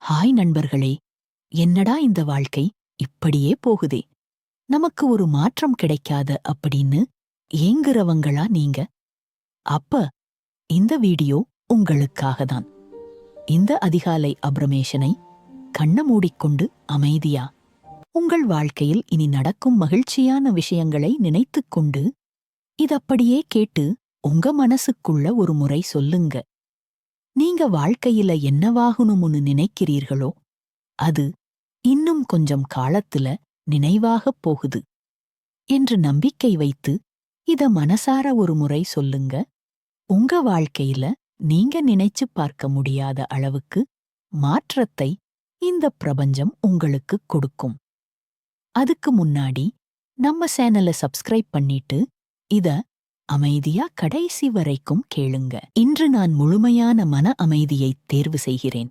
Hi நண்பர்களே, என்னடா இந்த வாழ்க்கை இப்படியே போகுதே, நமக்கு ஒரு மாற்றம் கிடைக்காத அப்படின்னு ஏங்குறவங்களா நீங்க? அப்ப இந்த வீடியோ உங்களுக்காக தான். இந்த அதிகாலை அப்ரமேஷனை கண்ண மூடிக்கொண்டு அமைதியா உங்கள் வாழ்க்கையில் இனி நடக்கும் மகிழ்ச்சியான விஷயங்களை நினைத்துக் கொண்டு இதப்படியே கேட்டு உங்க மனசுக்குள்ள ஒரு முறை சொல்லுங்க. நீங்க வாழ்க்கையில என்னவாகணும்னு நினைக்கிறீர்களோ அது இன்னும் கொஞ்சம் காலத்துல நினைவாகப் போகுது என்று நம்பிக்கை வைத்து இத மனசார ஒரு முறை சொல்லுங்க. உங்க வாழ்க்கையில நீங்க நினைச்சு பார்க்க முடியாத அளவுக்கு மாற்றத்தை இந்த பிரபஞ்சம் உங்களுக்கு கொடுக்கும். அதுக்கு முன்னாடி நம்ம சேனலை சப்ஸ்கிரைப் பண்ணிட்டு இத அமைதியா கடைசி வரைக்கும் கேளுங்க. இன்று நான் முழுமையான மன அமைதியை தேர்வு செய்கிறேன்.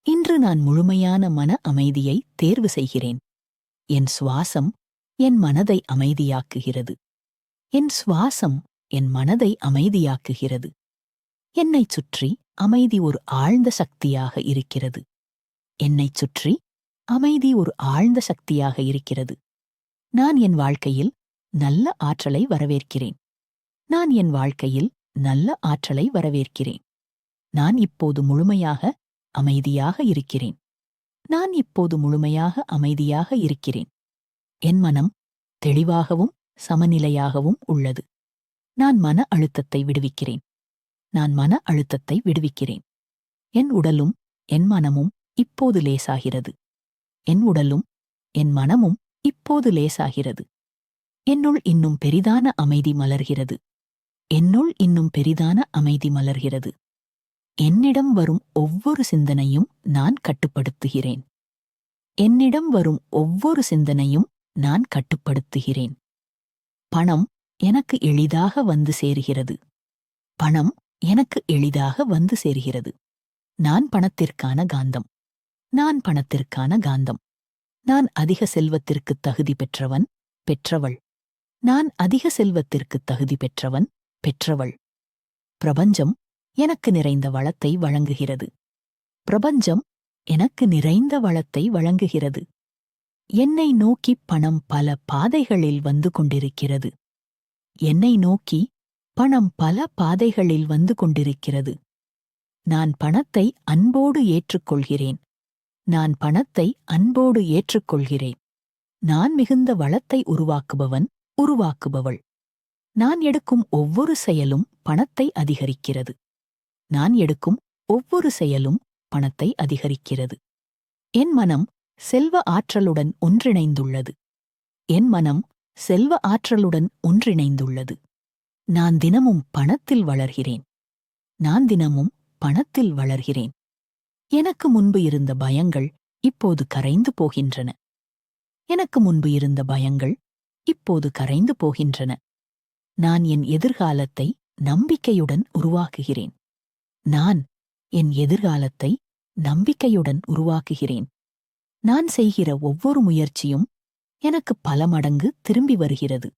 இன்று நான் முழுமையான மன அமைதியை தேர்வு செய்கிறேன். என் சுவாசம் என் மனதை அமைதியாக்குகிறது. என் சுவாசம் என் மனதை அமைதியாக்குகிறது. என்னைச் சுற்றி அமைதி ஒரு ஆழ்ந்த சக்தியாக இருக்கிறது. என்னைச் சுற்றி அமைதி ஒரு ஆழ்ந்த சக்தியாக இருக்கிறது. நான் என் வாழ்க்கையில் நல்ல ஆற்றலை வரவேற்கிறேன். நான் என் வாழ்க்கையில் நல்ல ஆற்றலை வரவேற்கிறேன். நான் இப்போது முழுமையாக அமைதியாக இருக்கிறேன். நான் இப்போது முழுமையாக அமைதியாக இருக்கிறேன். என் மனம் தெளிவாகவும் சமநிலையாகவும் உள்ளது. நான் மன அழுத்தத்தை விடுவிக்கிறேன். நான் மன அழுத்தத்தை விடுவிக்கிறேன். என் உடலும் என் மனமும் இப்போது லேசாகிறது. என் உடலும் என் மனமும் இப்போது லேசாகிறது. என்னுள் இன்னும் பெரிதான அமைதி மலர்கிறது. என்னுள் இன்னும் பெரிதான அமைதி மலர்கிறது. என்னிடம் வரும் ஒவ்வொரு சிந்தனையும் நான் கட்டுப்படுத்துகிறேன். என்னிடம் வரும் ஒவ்வொரு சிந்தனையும் நான் கட்டுப்படுத்துகிறேன். பணம் எனக்கு எளிதாக வந்து சேருகிறது. பணம் எனக்கு எளிதாக வந்து சேர்கிறது. நான் பணத்திற்கான காந்தம். நான் பணத்திற்கான காந்தம். நான் அதிக செல்வத்திற்கு தகுதி பெற்றவன், பெற்றவள். நான் அதிக செல்வத்திற்கு தகுதி பெற்றவன், பெற்றவள். பிரபஞ்சம் எனக்கு நிறைந்த வளத்தை வழங்குகிறது. பிரபஞ்சம் எனக்கு நிறைந்த வளத்தை வழங்குகிறது. என்னை நோக்கி பணம் பல பாதைகளில் வந்து கொண்டிருக்கிறது. என்னை நோக்கி பணம் பல பாதைகளில் வந்து கொண்டிருக்கிறது. நான் பணத்தை அன்போடு ஏற்றுக்கொள்கிறேன். நான் பணத்தை அன்போடு ஏற்றுக்கொள்கிறேன். நான் மிகுந்த வளத்தை உருவாக்குபவன், உருவாக்குபவள். நான் எடுக்கும் ஒவ்வொரு செயலும் பணத்தை அதிகரிக்கிறது. நான் எடுக்கும் ஒவ்வொரு செயலும் பணத்தை அதிகரிக்கிறது. என் மனம் செல்வ ஆற்றலுடன் ஒன்றிணைந்துள்ளது. என் மனம் செல்வ ஆற்றலுடன் ஒன்றிணைந்துள்ளது. நான் தினமும் பணத்தில் வளர்கிறேன். நான் தினமும் பணத்தில் வளர்கிறேன். எனக்கு முன்பு இருந்த பயங்கள் இப்போது கரைந்து போகின்றன. எனக்கு முன்பு இருந்த பயங்கள் இப்போது கரைந்து போகின்றன. நான் என் எதிர்காலத்தை நம்பிக்கையுடன் உருவாக்குகிறேன். நான் என் எதிர்காலத்தை நம்பிக்கையுடன் உருவாக்குகிறேன். நான் செய்கிற ஒவ்வொரு முயற்சியும் எனக்கு பல மடங்கு திரும்பி வருகிறது.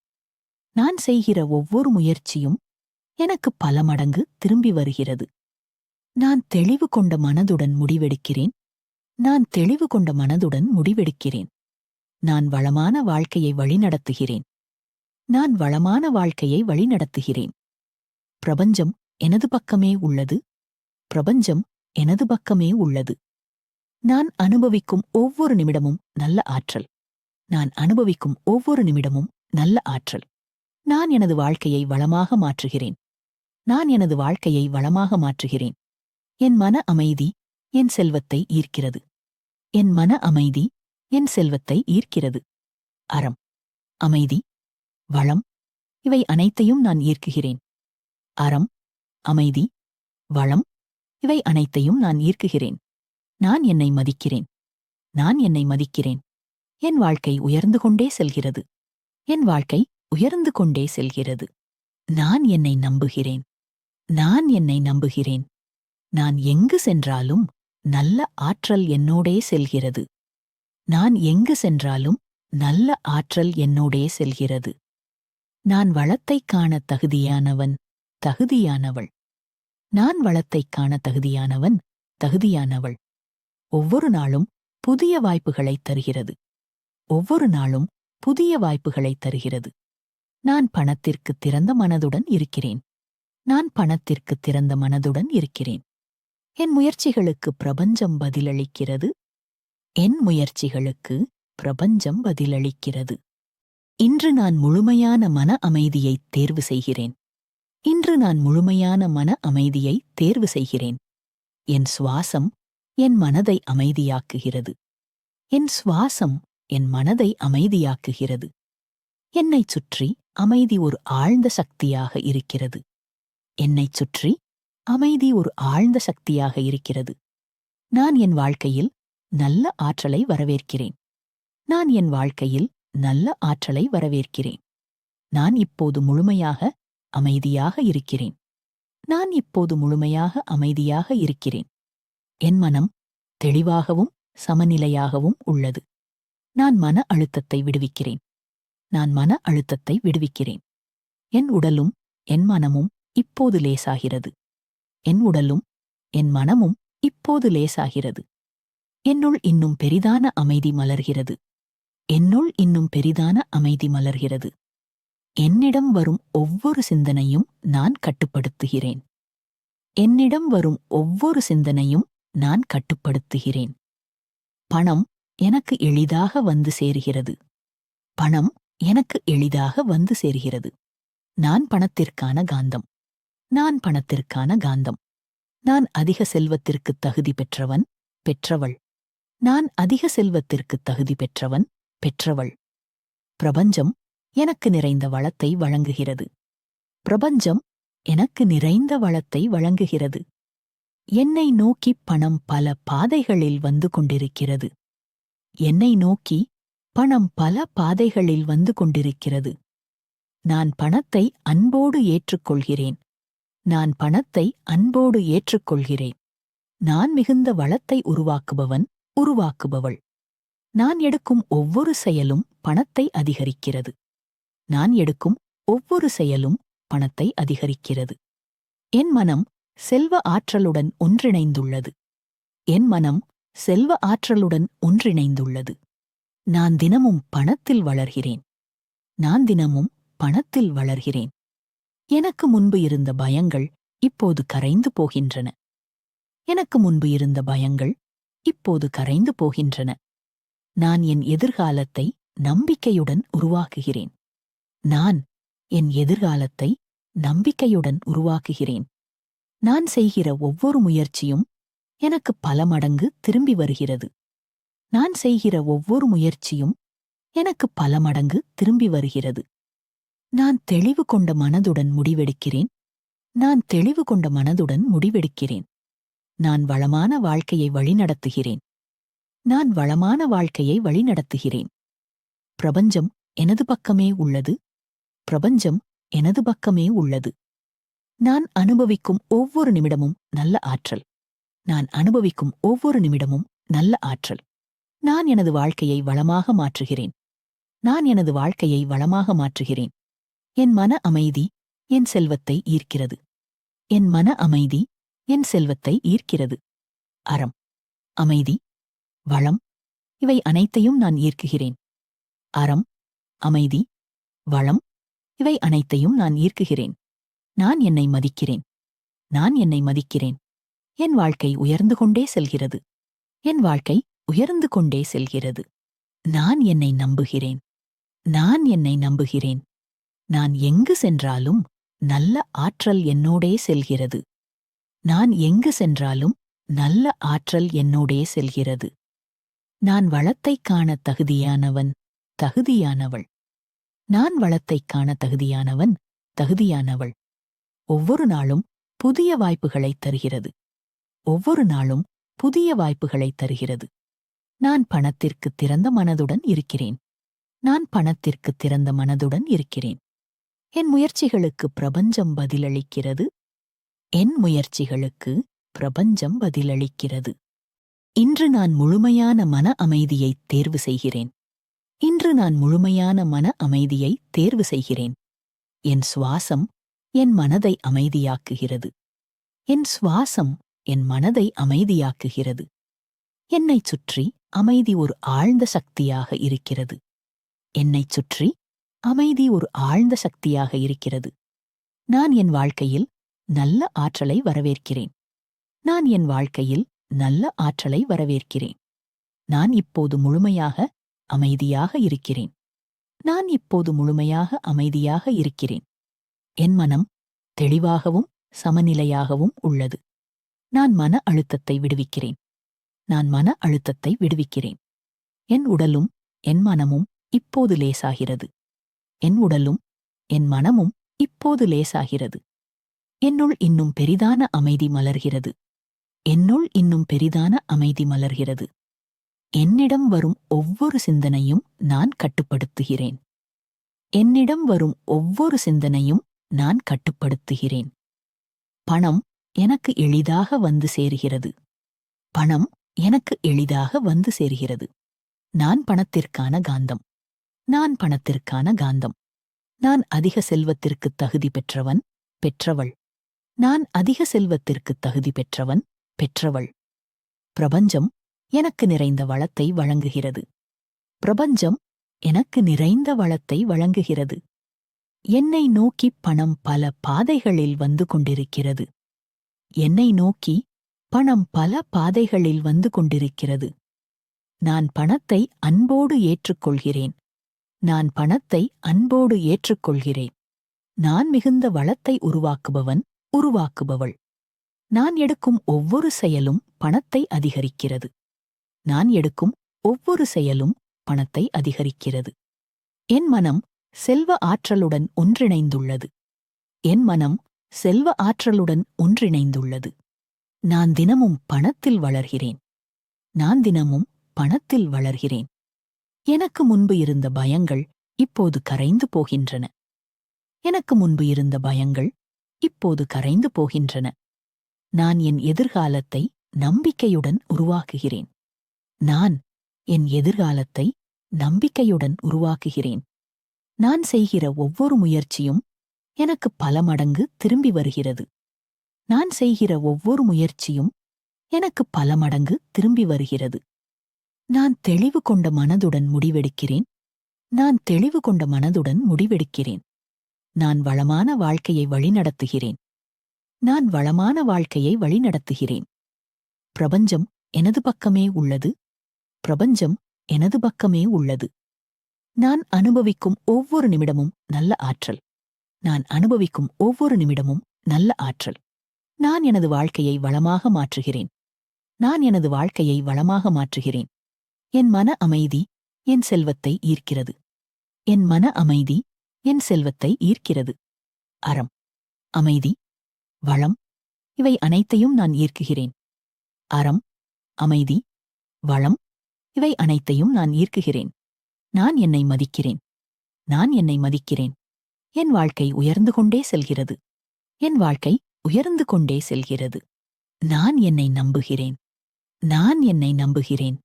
நான் செய்கிற ஒவ்வொரு முயற்சியும் எனக்கு பல மடங்கு திரும்பி வருகிறது. நான் தெளிவு கொண்ட மனதுடன் முடிவெடுக்கிறேன். நான் தெளிவு கொண்ட மனதுடன் முடிவெடுக்கிறேன். நான் வளமான வாழ்க்கையை வழிநடத்துகிறேன். நான் வளமான வாழ்க்கையை வழிநடத்துகிறேன். பிரபஞ்சம் எனது பக்கமே உள்ளது. பிரபஞ்சம் எனது பக்கமே உள்ளது. நான் அனுபவிக்கும் ஒவ்வொரு நிமிடமும் நல்ல ஆற்றல். நான் அனுபவிக்கும் ஒவ்வொரு நிமிடமும் நல்ல ஆற்றல். நான் எனது வாழ்க்கையை வளமாக மாற்றுகிறேன். நான் எனது வாழ்க்கையை வளமாக மாற்றுகிறேன். என் மன அமைதி என் செல்வத்தை ஈர்க்கிறது. என் மன அமைதி என் செல்வத்தை ஈர்க்கிறது. அறம், அமைதி, வளம் இவை அனைத்தையும் நான் ஈர்க்குகிறேன். அறம், அமைதி, வளம் இவை அனைத்தையும் நான் ஈர்க்குகிறேன். நான் என்னை மதிக்கிறேன். நான் என்னை மதிக்கிறேன். என் வாழ்க்கை உயர்ந்து கொண்டே செல்கிறது. என் வாழ்க்கை உயர்ந்து கொண்டே செல்கிறது. நான் என்னை நம்புகிறேன். நான் என்னை நம்புகிறேன். நான் எங்கு சென்றாலும் நல்ல ஆற்றல் என்னோடே செல்கிறது. நான் எங்கு சென்றாலும் நல்ல ஆற்றல் என்னோடே செல்கிறது. நான் வளத்தைக் காண தகுதியானவன், தகுதியானவள். நான் வளத்தைக் காண தகுதியானவன், தகுதியானவள். ஒவ்வொரு நாளும் புதிய வாய்ப்புகளைத் தருகிறது. ஒவ்வொரு நாளும் புதிய வாய்ப்புகளைத் தருகிறது. நான் பணத்திற்கு திறந்த மனதுடன் இருக்கிறேன். நான் பணத்திற்கு திறந்த மனதுடன் இருக்கிறேன். என் முயற்சிகளுக்கு பிரபஞ்சம் பதிலளிக்கிறது. என் முயற்சிகளுக்கு பிரபஞ்சம் பதிலளிக்கிறது. இன்று நான் முழுமையான மன அமைதியைத் தேர்வு செய்கிறேன். இன்று நான் முழுமையான மன அமைதியை தேர்வு செய்கிறேன். என் சுவாசம் என் மனதை அமைதியாக்குகிறது. என் சுவாசம் என் மனதை அமைதியாக்குகிறது. என்னைச் சுற்றி அமைதி ஒரு ஆழ்ந்த சக்தியாக இருக்கிறது. என்னைச் சுற்றி அமைதி ஒரு ஆழ்ந்த சக்தியாக இருக்கிறது. நான் என் வாழ்க்கையில் நல்ல ஆற்றலை வரவேற்கிறேன். நான் என் வாழ்க்கையில் நல்ல ஆற்றலை வரவேற்கிறேன். நான் இப்போது முழுமையாக அமைதியாக இருக்கிறேன். நான் இப்போது முழுமையாக அமைதியாக இருக்கிறேன். என் மனம் தெளிவாகவும் சமநிலையாகவும் உள்ளது. நான் மன அழுத்தத்தை விடுவிக்கிறேன். நான் மன அழுத்தத்தை விடுவிக்கிறேன். என் உடலும் என் மனமும் இப்போது லேசாகிறது. என் உடலும் என் மனமும் இப்போது லேசாகிறது. என்னுள் இன்னும் பெரிதான அமைதி மலர்கிறது. என்னுள் இன்னும் பெரிதான அமைதி மலர்கிறது. என்னிடம் வரும் ஒவ்வொரு சிந்தனையும் நான் கட்டுப்படுத்துகிறேன். என்னிடம் வரும் ஒவ்வொரு சிந்தனையும் நான் கட்டுப்படுத்துகிறேன். பணம் எனக்கு எளிதாக வந்து சேருகிறது. பணம் எனக்கு எளிதாக வந்து சேர்கிறது. நான் பணத்திற்கான காந்தம். நான் பணத்திற்கான காந்தம். நான் அதிக செல்வத்திற்கு தகுதி பெற்றவன், பெற்றவள். நான் அதிக செல்வத்திற்கு தகுதி பெற்றவன், பெற்றவள். பிரபஞ்சம் எனக்கு நிறைந்த வளத்தை வழங்குகிறது. பிரபஞ்சம் எனக்கு நிறைந்த வளத்தை வழங்குகிறது. என்னை நோக்கி பணம் பல பாதைகளில் வந்து கொண்டிருக்கிறது. என்னை நோக்கி பணம் பல பாதைகளில் வந்து கொண்டிருக்கிறது. நான் பணத்தை அன்போடு ஏற்றுக்கொள்கிறேன். நான் பணத்தை அன்போடு ஏற்றுக்கொள்கிறேன். நான் மிகுந்த வளத்தை உருவாக்குபவன், உருவாக்குபவள். நான் எடுக்கும் ஒவ்வொரு செயலும் பணத்தை அதிகரிக்கிறது. நான் எடுக்கும் ஒவ்வொரு செயலும் பணத்தை அதிகரிக்கிறது. என் மனம் செல்வ ஆற்றலுடன் ஒன்றிணைந்துள்ளது. என் மனம் செல்வ ஆற்றலுடன் ஒன்றிணைந்துள்ளது. நான் தினமும் பணத்தில் வளர்கிறேன். நான் தினமும் பணத்தில் வளர்கிறேன். எனக்கு முன்பு இருந்த பயங்கள் இப்போது கரைந்து போகின்றன. எனக்கு முன்பு இருந்த பயங்கள் இப்போது கரைந்து போகின்றன. நான் என் எதிர்காலத்தை நம்பிக்கையுடன் உருவாக்குகிறேன். நான் என் எதிர்காலத்தை நம்பிக்கையுடன் உருவாக்குகிறேன். நான் செய்கிற ஒவ்வொரு முயற்சியும் எனக்கு பல மடங்கு திரும்பி வருகிறது. நான் செய்கிற ஒவ்வொரு முயற்சியும் எனக்கு பல மடங்கு திரும்பி வருகிறது. நான் தெளிவு கொண்ட மனதுடன் முடிவெடுக்கிறேன். நான் தெளிவு கொண்ட மனதுடன் முடிவெடுக்கிறேன். நான் வளமான வாழ்க்கையை வழிநடத்துகிறேன். நான் வளமான வாழ்க்கையை வழிநடத்துகிறேன். பிரபஞ்சம் எனது பக்கமே உள்ளது. பிரபஞ்சம் எனது பக்கமே உள்ளது. நான் அனுபவிக்கும் ஒவ்வொரு நிமிடமும் நல்ல ஆற்றல். நான் அனுபவிக்கும் ஒவ்வொரு நிமிடமும் நல்ல ஆற்றல். நான் எனது வாழ்க்கையை வளமாக மாற்றுகிறேன். நான் எனது வாழ்க்கையை வளமாக மாற்றுகிறேன். என் மன அமைதி என் செல்வத்தை ஈர்க்கிறது. என் மன அமைதி என் செல்வத்தை ஈர்க்கிறது. அறம், அமைதி, வளம் இவை அனைத்தையும் நான் ஈர்க்குகிறேன். அறம், அமைதி, வளம் இவை அனைத்தையும் நான் ஈர்க்குகிறேன். நான் என்னை மதிக்கிறேன். நான் என்னை மதிக்கிறேன். என் வாழ்க்கை உயர்ந்து கொண்டே செல்கிறது. என் வாழ்க்கை உயர்ந்து கொண்டே செல்கிறது. நான் என்னை நம்புகிறேன். நான் என்னை நம்புகிறேன். நான் எங்கு சென்றாலும் நல்ல ஆற்றல் என்னோடே செல்கிறது. நான் எங்கு சென்றாலும் நல்ல ஆற்றல் என்னோடே செல்கிறது. நான் வளத்தைக் காண தகுதியானவன், தகுதியானவள். நான் வளத்தைக் காண தகுதியானவன், தகுதியானவள். ஒவ்வொரு நாளும் புதிய வாய்ப்புகளைத் தருகிறது. ஒவ்வொரு நாளும் புதிய வாய்ப்புகளைத் தருகிறது. நான் பணத்திற்கு திறந்த மனதுடன் இருக்கிறேன். நான் பணத்திற்கு திறந்த மனதுடன் இருக்கிறேன். என் முயற்சிகளுக்கு பிரபஞ்சம் பதிலளிக்கிறது. என் முயற்சிகளுக்கு பிரபஞ்சம் பதிலளிக்கிறது. இன்று நான் முழுமையான மன அமைதியைத் தேர்வு செய்கிறேன். இன்று நான் முழுமையான மன அமைதியைத் தேர்வு செய்கிறேன். என் சுவாசம் என் மனதை அமைதியாக்குகிறது. என் சுவாசம் என் மனதை அமைதியாக்குகிறது. என்னைச் சுற்றி அமைதி ஒரு ஆழ்ந்த சக்தியாக இருக்கிறது. என்னைச் சுற்றி அமைதி ஒரு ஆழ்ந்த சக்தியாக இருக்கிறது. நான் என் வாழ்க்கையில் நல்ல ஆற்றலை வரவேற்கிறேன். நான் என் வாழ்க்கையில் நல்ல ஆற்றலை வரவேற்கிறேன். நான் இப்போது முழுமையாக அமைதியாக இருக்கிறேன். நான் இப்போது முழுமையாக அமைதியாக இருக்கிறேன். என் மனம் தெளிவாகவும் சமநிலையாகவும் உள்ளது. நான் மன அழுத்தத்தை விடுவிக்கிறேன். நான் மன அழுத்தத்தை விடுவிக்கிறேன். என் உடலும் என் மனமும் இப்போது லேசாகிறது. என் உடலும் என் மனமும் இப்போது லேசாகிறது. என்னுள் இன்னும் பெரிதான அமைதி மலர்கிறது. என்னுள் இன்னும் பெரிதான அமைதி மலர்கிறது. என்னிடம் வரும் ஒவ்வொரு சிந்தனையும் நான் கட்டுப்படுத்துகிறேன். என்னிடம் வரும் ஒவ்வொரு சிந்தனையும் நான் கட்டுப்படுத்துகிறேன். பணம் எனக்கு எளிதாக வந்து சேருகிறது. பணம் எனக்கு எளிதாக வந்து சேர்கிறது. நான் பணத்திற்கான காந்தம். நான் பணத்திற்கான காந்தம். நான் அதிக செல்வத்திற்கு தகுதி பெற்றவன், பெற்றவள். நான் அதிக செல்வத்திற்கு தகுதி பெற்றவன், பெற்றவள். பிரபஞ்சம் எனக்கு நிறைந்த வளத்தை வழங்குகிறது. பிரபஞ்சம் எனக்கு நிறைந்த வளத்தை வழங்குகிறது. என்னை நோக்கி பணம் பல பாதைகளில் வந்து கொண்டிருக்கிறது. என்னை நோக்கி பணம் பல பாதைகளில் வந்து கொண்டிருக்கிறது. நான் பணத்தை அன்போடு ஏற்றுக்கொள்கிறேன். நான் பணத்தை அன்போடு ஏற்றுக்கொள்கிறேன். நான் மிகுந்த வளத்தை உருவாக்குபவன், உருவாக்குபவள். நான் எடுக்கும் ஒவ்வொரு செயலும் பணத்தை அதிகரிக்கிறது. நான் எடுக்கும் ஒவ்வொரு செயலும் பணத்தை அதிகரிக்கிறது. என் மனம் செல்வ ஆற்றலுடன் ஒன்றிணைந்துள்ளது. என் மனம் செல்வ ஆற்றலுடன் ஒன்றிணைந்துள்ளது. நான் தினமும் பணத்தில் வளர்கிறேன். நான் தினமும் பணத்தில் வளர்கிறேன். எனக்கு முன்பு இருந்த பயங்கள் இப்போது கரைந்து போகின்றன. எனக்கு முன்பு இருந்த பயங்கள் இப்போது கரைந்து போகின்றன. நான் என் எதிர்காலத்தை நம்பிக்கையுடன் உருவாக்குகிறேன். நான் என் எதிர்காலத்தை நம்பிக்கையுடன் உருவாக்குகிறேன். நான் செய்கிற ஒவ்வொரு முயற்சியும் எனக்கு பல மடங்கு திரும்பி வருகிறது. நான் செய்கிற ஒவ்வொரு முயற்சியும் எனக்கு பல மடங்கு திரும்பி வருகிறது. நான் தெளிவு கொண்ட மனதுடன் முடிவெடுக்கிறேன். நான் தெளிவு கொண்ட மனதுடன் முடிவெடுக்கிறேன். நான் வளமான வாழ்க்கையை வழிநடத்துகிறேன். நான் வளமான வாழ்க்கையை வழிநடத்துகிறேன். பிரபஞ்சம் எனது பக்கமே உள்ளது. பிரபஞ்சம் எனது பக்கமே உள்ளது. நான் அனுபவிக்கும் ஒவ்வொரு நிமிடமும் நல்ல ஆற்றல். நான் அனுபவிக்கும் ஒவ்வொரு நிமிடமும் நல்ல ஆற்றல். நான் எனது வாழ்க்கையை வளமாக மாற்றுகிறேன். நான் எனது வாழ்க்கையை வளமாக மாற்றுகிறேன். என் மன அமைதி என் செல்வத்தை ஈர்க்கிறது. என் மன அமைதி என் செல்வத்தை ஈர்க்கிறது. அறம், அமைதி, வளம் இவை அனைத்தையும் நான் ஈர்க்குகிறேன். அறம், அமைதி, வளம் இவை அனைத்தையும் நான் ஈர்க்குகிறேன். நான் என்னை மதிக்கிறேன். நான் என்னை மதிக்கிறேன். என் வாழ்க்கை உயர்ந்து கொண்டே செல்கிறது. என் வாழ்க்கை உயர்ந்து கொண்டே செல்கிறது. நான் என்னை நம்புகிறேன். நான் என்னை நம்புகிறேன்.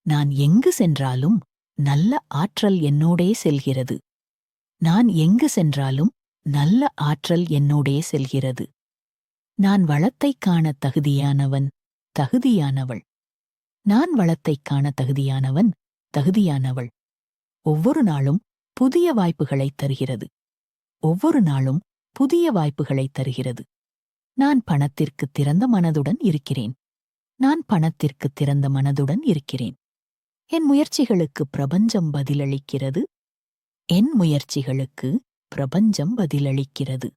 நான் எங்கு சென்றாலும் நல்ல ஆற்றல் என்னோடே செல்கிறது. நான் எங்கு சென்றாலும் நல்ல ஆற்றல் என்னோடே செல்கிறது. நான் வளத்தைக் காண தகுதியானவன், தகுதியானவள். நான் வளத்தைக் காண தகுதியானவன், தகுதியானவள். ஒவ்வொரு நாளும் புதிய வாய்ப்புகளைத் தருகிறது. ஒவ்வொரு நாளும் புதிய வாய்ப்புகளைத் தருகிறது. நான் பணத்திற்கு திறந்த மனதுடன் இருக்கிறேன். நான் பணத்திற்கு திறந்த மனதுடன் இருக்கிறேன். என் முயற்சிகளுக்கு பிரபஞ்சம் பதிலளிக்கிறது. என் முயற்சிகளுக்கு பிரபஞ்சம் பதிலளிக்கிறது.